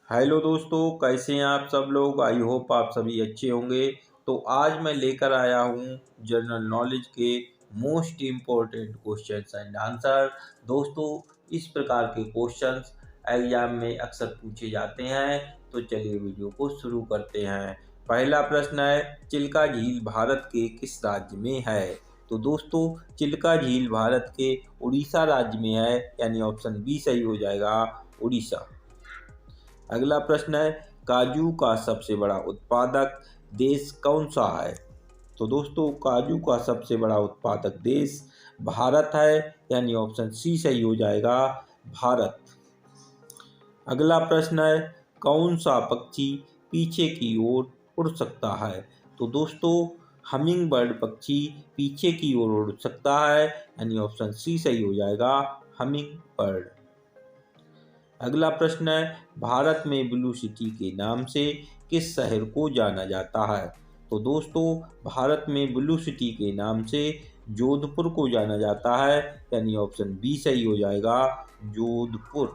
Hello दोस्तों, कैसे हैं आप सब लोग। आई होप आप सभी अच्छे होंगे। तो आज मैं लेकर आया हूँ जनरल नॉलेज के most important questions and answer. दोस्तों, इस प्रकार के क्वेश्चंस एग्जाम में अक्सर पूछे जाते हैं। तो चलिए वीडियो को शुरू करते हैं। पहला प्रश्न है, चिल्का झील भारत के किस राज्य में है। तो दोस्तों, चिल्का झील भारत के उड़ीसा राज्य में है, यानी ऑप्शन बी सही हो जाएगा, उड़ीसा। अगला प्रश्न है, काजू का सबसे बड़ा उत्पादक देश कौन सा है। तो दोस्तों, काजू का सबसे बड़ा उत्पादक देश भारत है, यानी ऑप्शन सी सही हो जाएगा, भारत। अगला प्रश्न है, कौन सा पक्षी पीछे की ओर उड़ सकता है। तो दोस्तों, हमिंग बर्ड पक्षी पीछे की ओर उड़ सकता है, यानी ऑप्शन सी सही हो जाएगा, हमिंग बर्ड। अगला प्रश्न है, भारत में ब्लू सिटी के नाम से किस शहर को जाना जाता है। तो दोस्तों, भारत में ब्लू सिटी के नाम से जोधपुर को जाना जाता है, यानी ऑप्शन बी सही हो जाएगा, जोधपुर।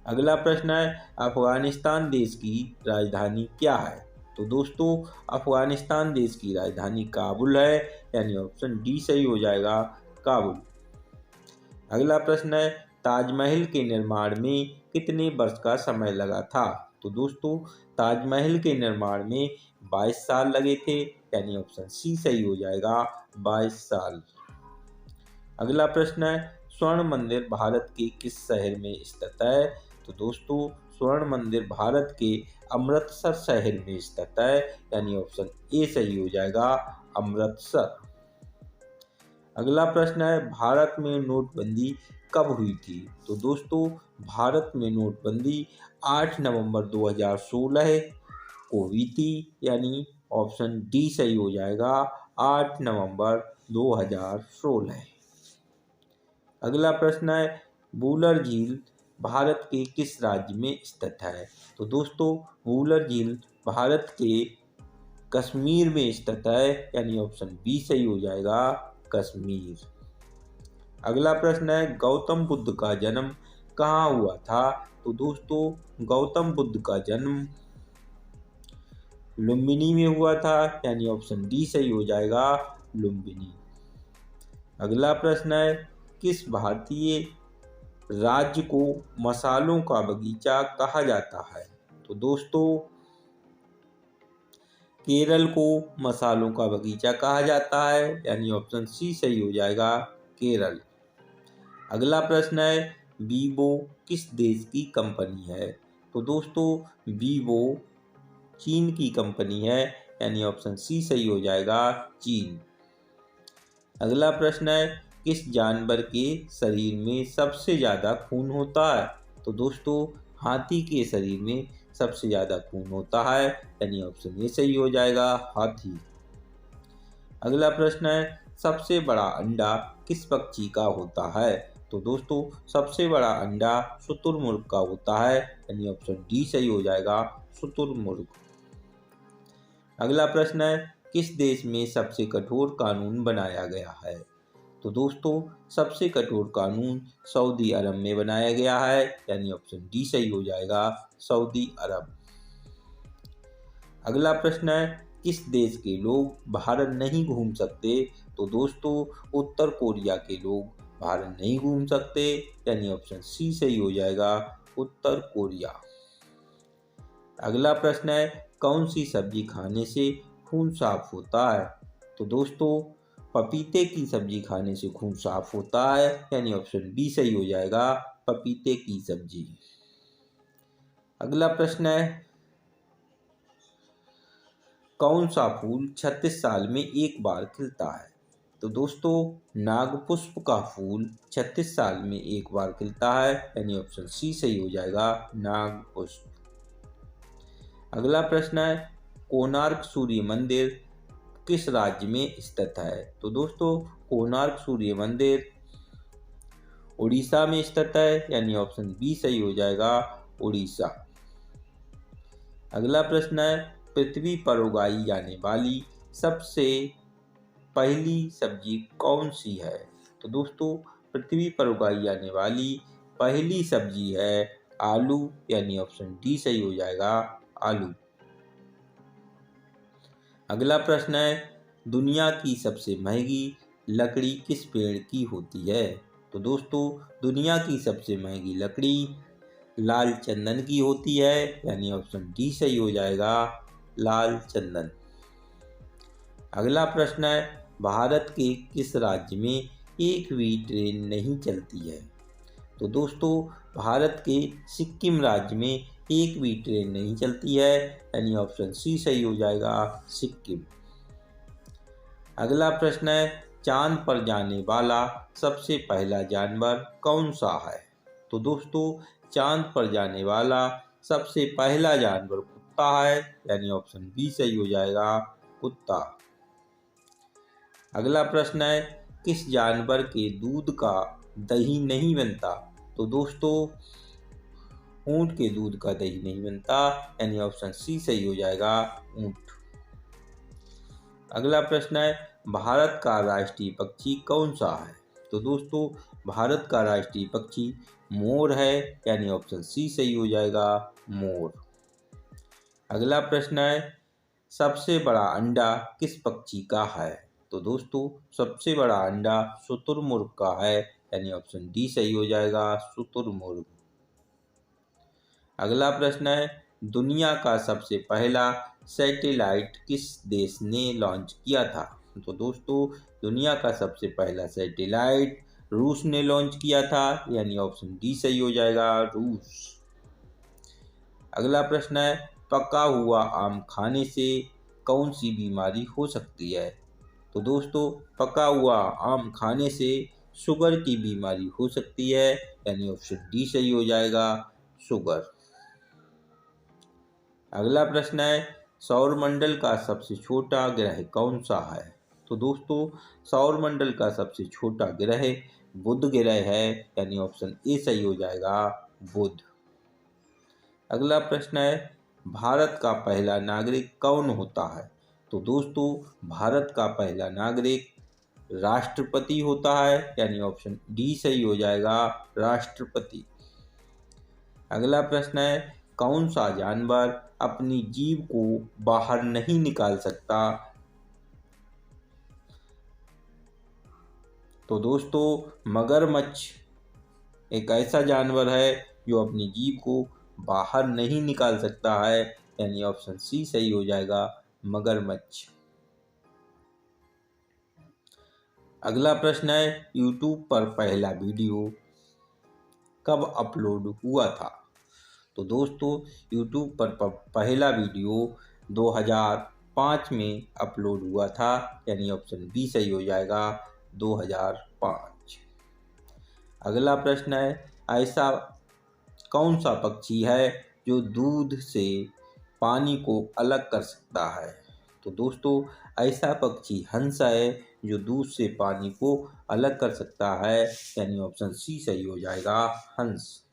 अगला प्रश्न है, अफगानिस्तान देश की राजधानी क्या है। तो दोस्तों, अफगानिस्तान देश की राजधानी काबुल है, यानी ऑप्शन डी सही हो जाएगा, काबुल। अगला प्रश्न है, ताजमहल के निर्माण में कितने वर्ष का समय लगा था। तो दोस्तों, ताजमहल के निर्माण में 22 साल लगे थे, यानी ऑप्शन सी सही हो जाएगा, 22 साल। अगला प्रश्न है, स्वर्ण मंदिर भारत के किस शहर में स्थित है। तो दोस्तों, स्वर्ण मंदिर भारत के अमृतसर शहर में स्थित है, यानी ऑप्शन ए सही हो जाएगा, अमृतसर। अगला प्रश्न है, भारत में नोटबंदी कब हुई थी। तो दोस्तों, भारत में नोटबंदी 8 नवंबर 2016 को हुई थी, यानी ऑप्शन डी सही हो जाएगा, 8 नवंबर 2016। अगला प्रश्न है, वूलर झील भारत के किस राज्य में स्थित है। तो दोस्तों, वूलर झील भारत के कश्मीर में स्थित है, यानी ऑप्शन बी सही हो जाएगा, कश्मीर। अगला प्रश्न है, गौतम बुद्ध का जन्म कहाँ हुआ था। तो दोस्तों, गौतम बुद्ध का जन्म लुम्बिनी में हुआ था, यानी ऑप्शन डी सही हो जाएगा, लुम्बिनी। अगला प्रश्न है, किस भारतीय राज्य को मसालों का बगीचा कहा जाता है। तो दोस्तों, केरल को मसालों का बगीचा कहा जाता है, यानी ऑप्शन सी सही हो जाएगा, केरल। अगला प्रश्न है, वीवो किस देश की कंपनी है। तो दोस्तों, वीवो चीन की कंपनी है, यानी ऑप्शन सी सही हो जाएगा, चीन। अगला प्रश्न है, किस जानवर के शरीर में सबसे ज़्यादा खून होता है। तो दोस्तों, हाथी के शरीर में सबसे ज़्यादा खून होता है, यानी ऑप्शन ए सही हो जाएगा, हाथी। अगला प्रश्न है, सबसे बड़ा अंडा किस पक्षी का होता है। तो दोस्तों, सबसे बड़ा अंडा शुतुरमुर्ग का होता है, यानी ऑप्शन डी सही हो जाएगा, शुतुरमुर्ग। अगला प्रश्न है, किस देश में सबसे कठोर कानून बनाया गया है। तो दोस्तों, सबसे कठोर कानून सऊदी अरब में बनाया गया है, यानी ऑप्शन डी सही हो जाएगा, सऊदी अरब। अगला प्रश्न है, किस देश के लोग भारत नहीं घूम सकते। तो दोस्तों, उत्तर कोरिया के लोग भारत नहीं घूम सकते, यानी ऑप्शन सी सही हो जाएगा, उत्तर कोरिया। अगला प्रश्न है, कौन सी सब्जी खाने से खून साफ होता है। तो दोस्तों, पपीते की सब्जी खाने से खून साफ होता है, यानी ऑप्शन बी सही हो जाएगा, पपीते की सब्जी। अगला प्रश्न है, कौन सा फूल 36 साल में एक बार खिलता है। तो दोस्तों, नागपुष्प का फूल 36 साल में एक बार खिलता है, यानी ऑप्शन सी सही हो जाएगा, नागपुष्प। अगला प्रश्न है, कोणार्क सूर्य मंदिर किस राज्य में स्थित है। तो दोस्तों, कोणार्क सूर्य मंदिर उड़ीसा में स्थित है, यानी ऑप्शन बी सही हो जाएगा, उड़ीसा। अगला प्रश्न है, पृथ्वी पर उगाई जाने वाली सबसे पहली सब्जी कौन सी है। तो दोस्तों, पृथ्वी पर उगाई जाने वाली पहली सब्जी है आलू, यानी ऑप्शन डी सही हो जाएगा, आलू। अगला प्रश्न है, दुनिया की सबसे महंगी लकड़ी किस पेड़ की होती है? तो दोस्तों, दुनिया की सबसे महंगी लकड़ी लाल चंदन की होती है, यानी ऑप्शन डी सही हो जाएगा, लाल चंदन। अगला प्रश्न है, भारत के किस राज्य में एक भी ट्रेन नहीं चलती है? तो दोस्तों, भारत के सिक्किम राज्य में एक भी ट्रेन नहीं चलती है, यानी ऑप्शन सी सही हो जाएगा, सिक्किम। अगला प्रश्न है, चांद पर जाने वाला सबसे पहला जानवर कौन सा है? तो दोस्तों, चांद पर जाने वाला सबसे पहला जानवर कुत्ता है, यानी ऑप्शन बी सही हो जाएगा, कुत्ता। अगला प्रश्न है, किस जानवर के दूध का दही नहीं बनता? तो दोस्तों, ऊंट के दूध का दही नहीं बनता, यानी ऑप्शन सी सही हो जाएगा, ऊंट। अगला प्रश्न है, भारत का राष्ट्रीय पक्षी कौन सा है? तो दोस्तों, भारत का राष्ट्रीय पक्षी मोर है, यानी ऑप्शन सी सही हो जाएगा, मोर। अगला प्रश्न है, सबसे बड़ा अंडा किस पक्षी का है? तो दोस्तों, सबसे बड़ा अंडा शुतुरमुर्ग का है, यानी ऑप्शन डी सही हो जाएगा, शुतुरमुर्ग। अगला प्रश्न है, दुनिया का सबसे पहला सैटेलाइट किस देश ने लॉन्च किया था? तो दोस्तों, दुनिया का सबसे पहला सैटेलाइट रूस ने लॉन्च किया था, यानी ऑप्शन डी सही हो जाएगा, रूस। अगला प्रश्न है, पका हुआ आम खाने से कौन सी बीमारी हो सकती है? तो दोस्तों, पका हुआ आम खाने से शुगर की बीमारी हो सकती है, यानी ऑप्शन डी सही हो जाएगा, शुगर। अगला प्रश्न है, सौरमंडल का सबसे छोटा ग्रह कौन सा है? तो दोस्तों, सौरमंडल का सबसे छोटा ग्रह बुध ग्रह है, यानी ऑप्शन ए सही हो जाएगा, बुध। अगला प्रश्न है, भारत का पहला नागरिक कौन होता है? तो दोस्तों, भारत का पहला नागरिक राष्ट्रपति होता है, यानी ऑप्शन डी सही हो जाएगा, राष्ट्रपति। अगला प्रश्न है, कौन सा जानवर अपनी जीभ को बाहर नहीं निकाल सकता? तो दोस्तों, मगरमच्छ एक ऐसा जानवर है जो अपनी जीभ को बाहर नहीं निकाल सकता है, यानी ऑप्शन सी सही हो जाएगा, मगरमच्छ। अगला प्रश्न है, यूट्यूब पर पहला वीडियो कब अपलोड हुआ था? तो दोस्तों, यूट्यूब पर पहला वीडियो 2005 में अपलोड हुआ था, यानी ऑप्शन बी सही हो जाएगा, 2005। अगला प्रश्न है, ऐसा कौन सा पक्षी है जो दूध से पानी को अलग कर सकता है? तो दोस्तों, ऐसा पक्षी हंस है जो दूध से पानी को अलग कर सकता है, यानी ऑप्शन सी सही हो जाएगा, हंस।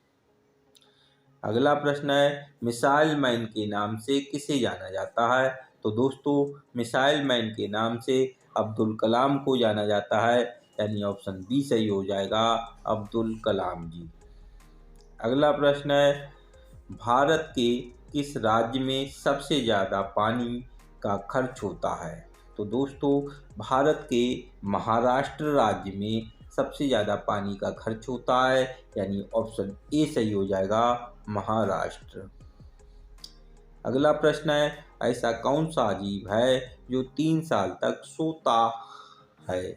अगला प्रश्न है, मिसाइल मैन के नाम से किसे जाना जाता है? तो दोस्तों, मिसाइल मैन के नाम से अब्दुल कलाम को जाना जाता है, यानी ऑप्शन बी सही हो जाएगा, अब्दुल कलाम जी। अगला प्रश्न है, भारत के किस राज्य में सबसे ज़्यादा पानी का खर्च होता है? तो दोस्तों, भारत के महाराष्ट्र राज्य में सबसे ज़्यादा पानी का खर्च होता है, यानी ऑप्शन ए सही हो जाएगा, महाराष्ट्र। अगला प्रश्न है, ऐसा कौन सा जीव है जो 3 साल तक सोता है?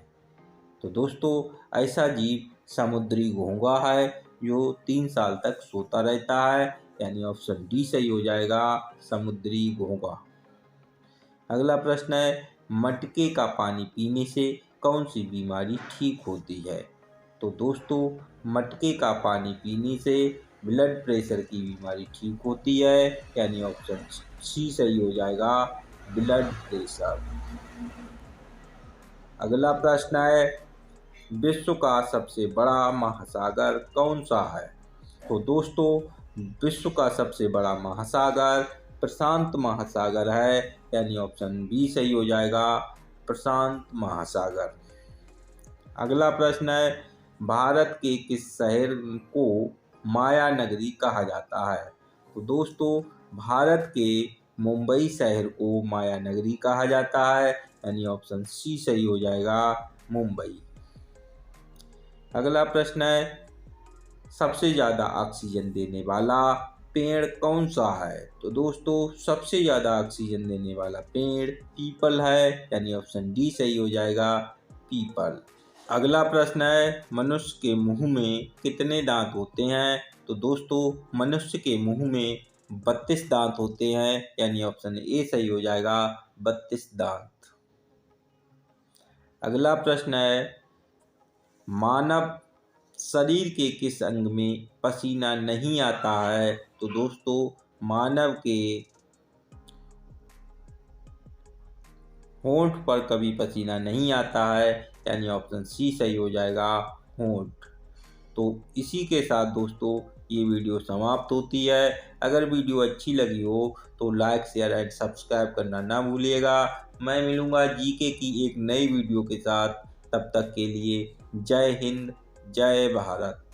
तो दोस्तों, ऐसा जीव समुद्री घोंघा है जो 3 साल तक सोता रहता है, यानी ऑप्शन डी सही हो जाएगा, समुद्री घोंघा। अगला प्रश्न है, मटके का पानी पीने से कौन सी बीमारी ठीक होती है? तो दोस्तों, मटके का पानी पीने से ब्लड प्रेशर की बीमारी ठीक होती है, यानी ऑप्शन सी सही हो जाएगा, ब्लड प्रेशर। अगला प्रश्न है, विश्व का सबसे बड़ा महासागर कौन सा है? तो दोस्तों, विश्व का सबसे बड़ा महासागर प्रशांत महासागर है, यानी ऑप्शन बी सही हो जाएगा, प्रशांत महासागर। अगला प्रश्न है, भारत के किस शहर को माया नगरी कहा जाता है? तो दोस्तों भारत के मुंबई शहर को माया नगरी कहा जाता है, यानी ऑप्शन सी सही हो जाएगा, मुंबई। अगला प्रश्न है, सबसे ज़्यादा ऑक्सीजन देने वाला पेड़ कौन सा है? तो दोस्तों सबसे ज़्यादा ऑक्सीजन देने वाला पेड़ पीपल है, यानी ऑप्शन डी सही हो जाएगा, पीपल। अगला प्रश्न है, मनुष्य के मुंह में कितने दांत होते हैं? तो दोस्तों मनुष्य के मुंह में 32 दांत होते हैं, यानी ऑप्शन ए सही हो जाएगा, 32 दांत। अगला प्रश्न है, मानव शरीर के किस अंग में पसीना नहीं आता है? तो दोस्तों मानव के होंठ पर कभी पसीना नहीं आता है, यानी ऑप्शन सी सही हो जाएगा, होंठ। तो इसी के साथ दोस्तों ये वीडियो समाप्त होती है। अगर वीडियो अच्छी लगी हो तो लाइक शेयर एंड सब्सक्राइब करना ना भूलिएगा। मैं मिलूँगा जीके की एक नई वीडियो के साथ, तब तक के लिए जय हिंद, जय भारत।